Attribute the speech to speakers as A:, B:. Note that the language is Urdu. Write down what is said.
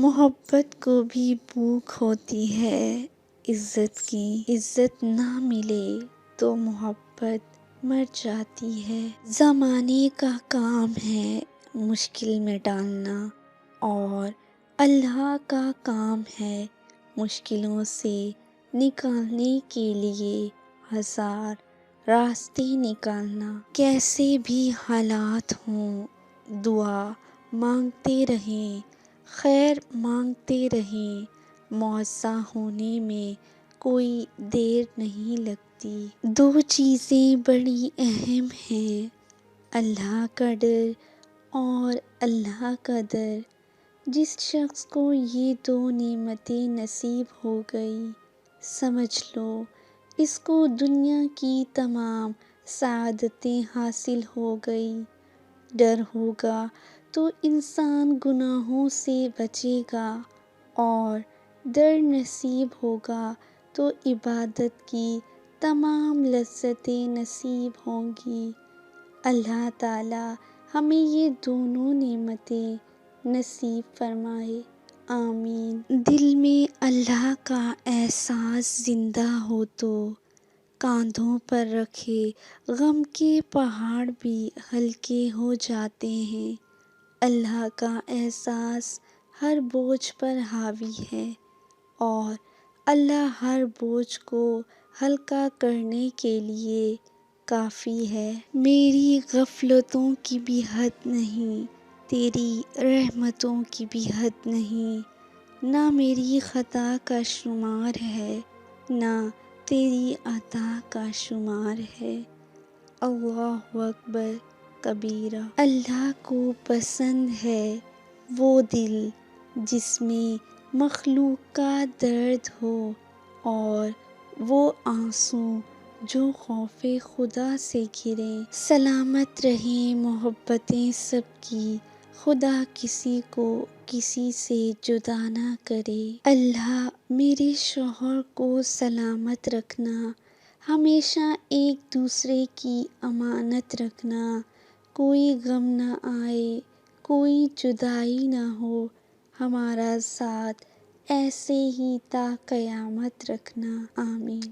A: محبت کو بھی بھوک ہوتی ہے عزت کی، عزت نہ ملے تو محبت مر جاتی ہے۔ زمانے کا کام ہے مشکل میں ڈالنا اور اللہ کا کام ہے مشکلوں سے نکالنے کے لیے ہزار راستے نکالنا۔ کیسے بھی حالات ہوں دعا مانگتے رہیں، خیر مانگتے رہیں، معجزہ ہونے میں کوئی دیر نہیں لگتی۔ دو چیزیں بڑی اہم ہیں، اللہ کا ڈر اور اللہ کا در۔ جس شخص کو یہ دو نعمتیں نصیب ہو گئی سمجھ لو اس کو دنیا کی تمام سعادتیں حاصل ہو گئی۔ ڈر ہوگا تو انسان گناہوں سے بچے گا اور در نصیب ہوگا تو عبادت کی تمام لذتیں نصیب ہوں گی۔ اللہ تعالی ہمیں یہ دونوں نعمتیں نصیب فرمائے، آمین۔ دل میں اللہ کا احساس زندہ ہو تو کاندھوں پر رکھے غم کے پہاڑ بھی ہلکے ہو جاتے ہیں۔ اللہ کا احساس ہر بوجھ پر حاوی ہے اور اللہ ہر بوجھ کو ہلکا کرنے کے لیے کافی ہے۔ میری غفلتوں کی بھی حد نہیں، تیری رحمتوں کی بھی حد نہیں، نہ میری خطا کا شمار ہے نہ تیری عطا کا شمار ہے۔ اللہ اکبر کبیرہ۔ اللہ کو پسند ہے وہ دل جس میں مخلوق کا درد ہو اور وہ آنسو جو خوف خدا سے گریں۔ سلامت رہیں محبتیں سب کی، خدا کسی کو کسی سے جدا نہ کرے۔ اللہ میرے شوہر کو سلامت رکھنا، ہمیشہ ایک دوسرے کی امانت رکھنا، کوئی غم نہ آئے، کوئی جدائی نہ ہو، ہمارا ساتھ ایسے ہی تا قیامت رکھنا، آمین۔